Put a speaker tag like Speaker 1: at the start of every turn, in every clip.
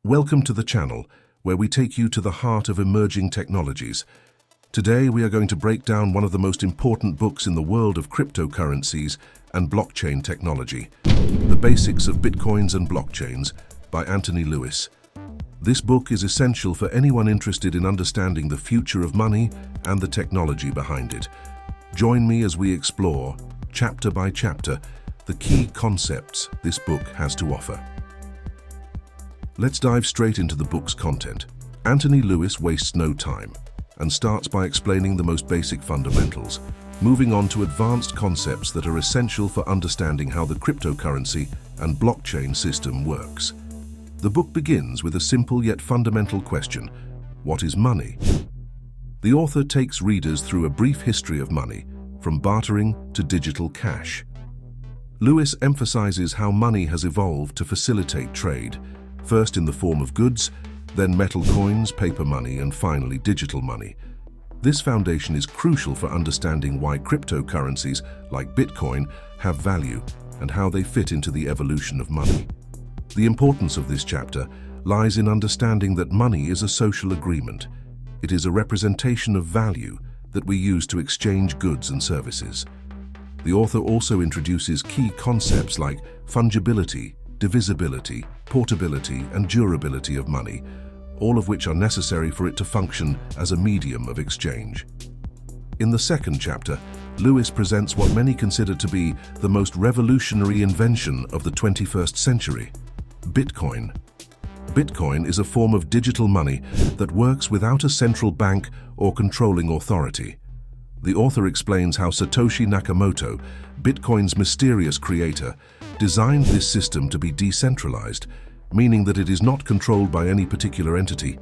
Speaker 1: Welcome to the channel, where we take you to the heart of emerging technologies. Today we are going to break down one of the most important books in the world of cryptocurrencies and blockchain technology, The Basics of Bitcoins and Blockchains by Antony Lewis. This book is essential for anyone interested in understanding the future of money and the technology behind it. Join me as we explore, chapter by chapter, the key concepts this book has to offer. Let's dive straight into the book's content. Antony Lewis wastes no time and starts by explaining the most basic fundamentals, moving on to advanced concepts that are essential for understanding how the cryptocurrency and blockchain system works. The book begins with a simple yet fundamental question: what is money? The author takes readers through a brief history of money, from bartering to digital cash. Lewis emphasizes how money has evolved to facilitate trade, first in the form of goods, then metal coins, paper money, and finally digital money. This foundation is crucial for understanding why cryptocurrencies like Bitcoin have value and how they fit into the evolution of money. The importance of this chapter lies in understanding that money is a social agreement. It is a representation of value that we use to exchange goods and services. The author also introduces key concepts like fungibility, divisibility, portability, and durability of money, all of which are necessary for it to function as a medium of exchange. In the second chapter, Lewis presents what many consider to be the most revolutionary invention of the 21st century: Bitcoin. Bitcoin is a form of digital money that works without a central bank or controlling authority. The author explains how Satoshi Nakamoto, Bitcoin's mysterious creator, designed this system to be decentralized, meaning that it is not controlled by any particular entity.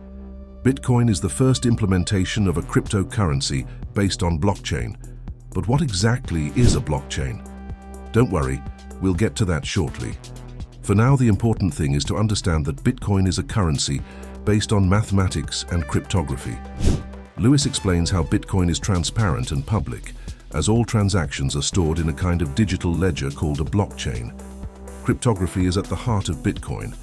Speaker 1: Bitcoin is the first implementation of a cryptocurrency based on blockchain. But what exactly is a blockchain? Don't worry, we'll get to that shortly. For now, the important thing is to understand that Bitcoin is a currency based on mathematics and cryptography. Lewis explains how Bitcoin is transparent and public, as all transactions are stored in a kind of digital ledger called a blockchain. Cryptography is at the heart of Bitcoin,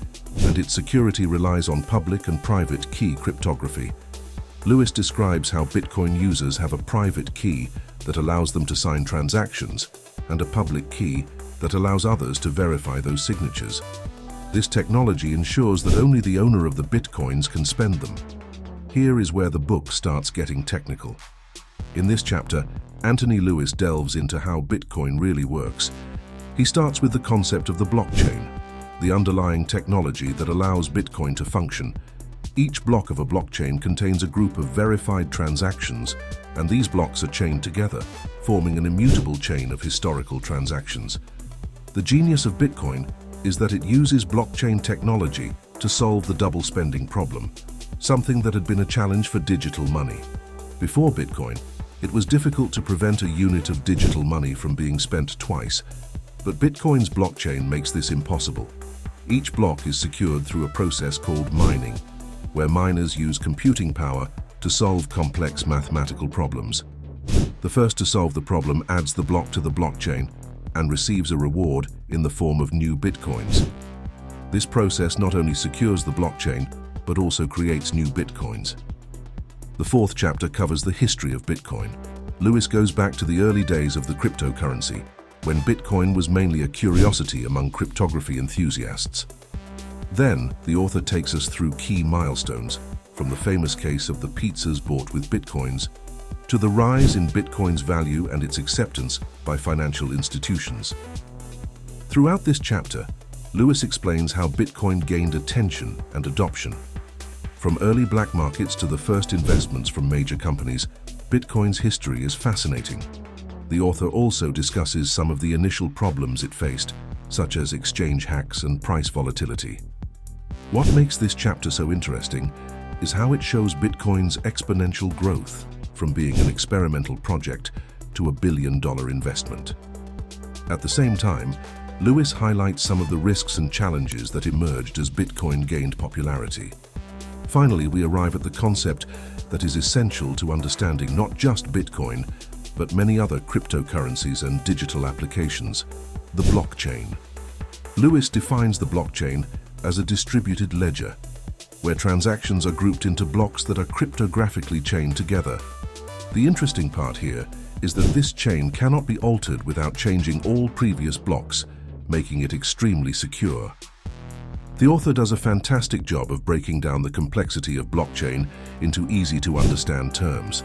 Speaker 1: and its security relies on public and private key cryptography. Lewis describes how Bitcoin users have a private key that allows them to sign transactions, and a public key that allows others to verify those signatures. This technology ensures that only the owner of the Bitcoins can spend them. Here is where the book starts getting technical. In this chapter, Antony Lewis delves into how Bitcoin really works. He starts with the concept of the blockchain, the underlying technology that allows Bitcoin to function. Each block of a blockchain contains a group of verified transactions, and these blocks are chained together, forming an immutable chain of historical transactions. The genius of Bitcoin is that it uses blockchain technology to solve the double spending problem, something that had been a challenge for digital money. Before Bitcoin, it was difficult to prevent a unit of digital money from being spent twice, but Bitcoin's blockchain makes this impossible. Each block is secured through a process called mining, where miners use computing power to solve complex mathematical problems. The first to solve the problem adds the block to the blockchain and receives a reward in the form of new Bitcoins. This process not only secures the blockchain, but also creates new Bitcoins. The fourth chapter covers the history of Bitcoin. Lewis goes back to the early days of the cryptocurrency, when Bitcoin was mainly a curiosity among cryptography enthusiasts. Then, the author takes us through key milestones, from the famous case of the pizzas bought with Bitcoins, to the rise in Bitcoin's value and its acceptance by financial institutions. Throughout this chapter, Lewis explains how Bitcoin gained attention and adoption. From early black markets to the first investments from major companies, Bitcoin's history is fascinating. The author also discusses some of the initial problems it faced, such as exchange hacks and price volatility. What makes this chapter so interesting is how it shows Bitcoin's exponential growth, from being an experimental project to a billion-dollar investment. At the same time, Lewis highlights some of the risks and challenges that emerged as Bitcoin gained popularity. Finally, we arrive at the concept that is essential to understanding not just Bitcoin, but many other cryptocurrencies and digital applications: the blockchain. Lewis defines the blockchain as a distributed ledger, where transactions are grouped into blocks that are cryptographically chained together. The interesting part here is that this chain cannot be altered without changing all previous blocks, making it extremely secure. The author does a fantastic job of breaking down the complexity of blockchain into easy-to-understand terms.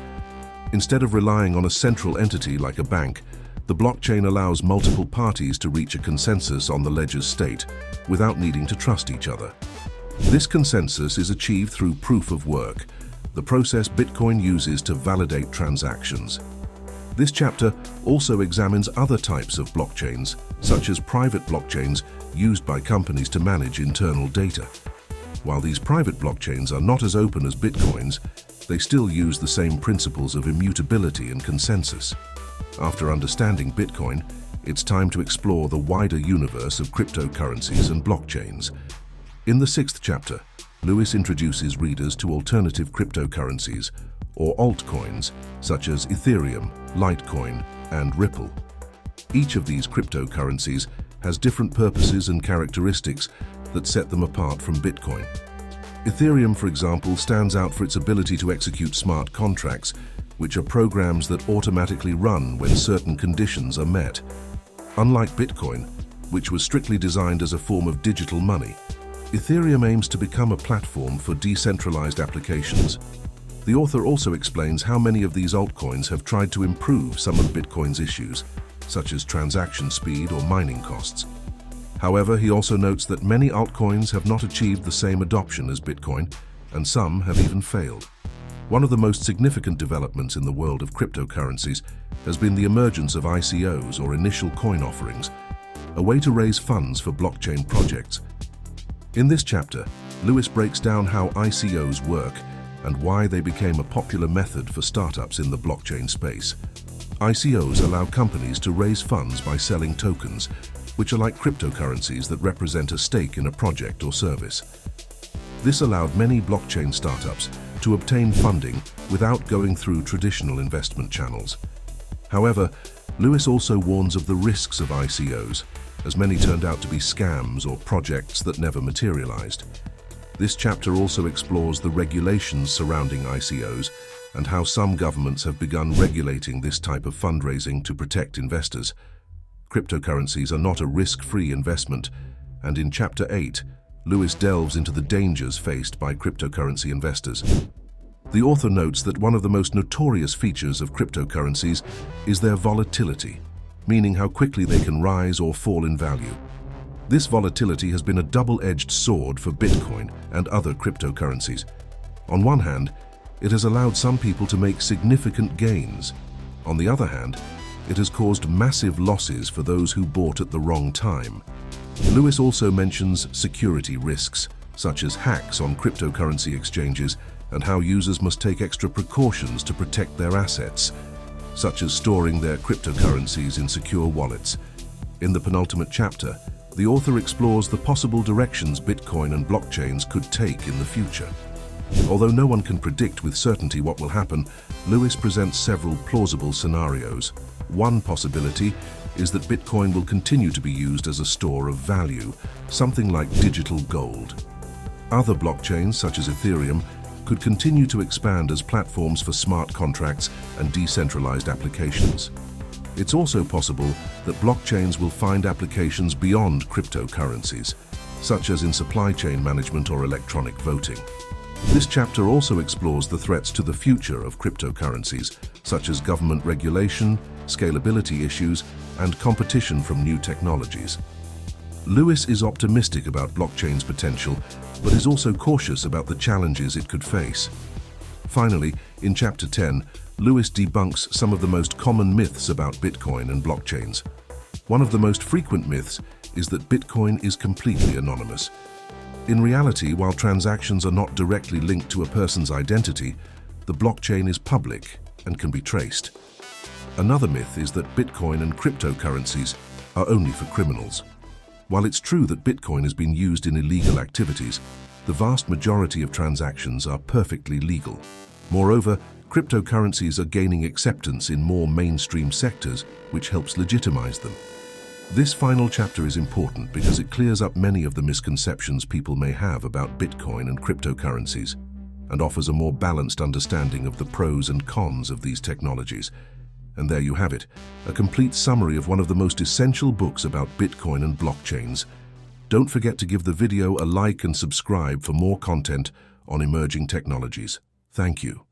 Speaker 1: Instead of relying on a central entity like a bank, the blockchain allows multiple parties to reach a consensus on the ledger's state without needing to trust each other. This consensus is achieved through proof of work, the process Bitcoin uses to validate transactions. This chapter also examines other types of blockchains, such as private blockchains used by companies to manage internal data. While these private blockchains are not as open as Bitcoin's, they still use the same principles of immutability and consensus. After understanding Bitcoin, it's time to explore the wider universe of cryptocurrencies and blockchains. In the 6th chapter, Lewis introduces readers to alternative cryptocurrencies, or altcoins, such as Ethereum, Litecoin, and Ripple. Each of these cryptocurrencies has different purposes and characteristics that set them apart from Bitcoin. Ethereum, for example, stands out for its ability to execute smart contracts, which are programs that automatically run when certain conditions are met. Unlike Bitcoin, which was strictly designed as a form of digital money, Ethereum aims to become a platform for decentralized applications. The author also explains how many of these altcoins have tried to improve some of Bitcoin's issues, such as transaction speed or mining costs. However, he also notes that many altcoins have not achieved the same adoption as Bitcoin, and some have even failed. One of the most significant developments in the world of cryptocurrencies has been the emergence of ICOs, or initial coin offerings, a way to raise funds for blockchain projects. In this chapter, Lewis breaks down how ICOs work and why they became a popular method for startups in the blockchain space. ICOs allow companies to raise funds by selling tokens, which are like cryptocurrencies that represent a stake in a project or service. This allowed many blockchain startups to obtain funding without going through traditional investment channels. However, Lewis also warns of the risks of ICOs, as many turned out to be scams or projects that never materialized. This chapter also explores the regulations surrounding ICOs and how some governments have begun regulating this type of fundraising to protect investors. Cryptocurrencies are not a risk-free investment, and in Chapter 8, Lewis delves into the dangers faced by cryptocurrency investors. The author notes that one of the most notorious features of cryptocurrencies is their volatility, meaning how quickly they can rise or fall in value. This volatility has been a double-edged sword for Bitcoin and other cryptocurrencies. On one hand, it has allowed some people to make significant gains. On the other hand, it has caused massive losses for those who bought at the wrong time. Lewis also mentions security risks, such as hacks on cryptocurrency exchanges, and how users must take extra precautions to protect their assets, such as storing their cryptocurrencies in secure wallets. In the penultimate chapter, the author explores the possible directions Bitcoin and blockchains could take in the future. Although no one can predict with certainty what will happen, Lewis presents several plausible scenarios. One possibility is that Bitcoin will continue to be used as a store of value, something like digital gold. Other blockchains, such as Ethereum, could continue to expand as platforms for smart contracts and decentralized applications. It's also possible that blockchains will find applications beyond cryptocurrencies, such as in supply chain management or electronic voting. This chapter also explores the threats to the future of cryptocurrencies, such as government regulation, scalability issues, and competition from new technologies. Lewis is optimistic about blockchain's potential, but is also cautious about the challenges it could face. Finally, in Chapter 10, Lewis debunks some of the most common myths about Bitcoin and blockchains. One of the most frequent myths is that Bitcoin is completely anonymous. In reality, while transactions are not directly linked to a person's identity, the blockchain is public and can be traced. Another myth is that Bitcoin and cryptocurrencies are only for criminals. While it's true that Bitcoin has been used in illegal activities, the vast majority of transactions are perfectly legal. Moreover, cryptocurrencies are gaining acceptance in more mainstream sectors, which helps legitimize them. This final chapter is important because it clears up many of the misconceptions people may have about Bitcoin and cryptocurrencies and offers a more balanced understanding of the pros and cons of these technologies. And there you have it, a complete summary of one of the most essential books about Bitcoin and blockchains. Don't forget to give the video a like and subscribe for more content on emerging technologies. Thank you.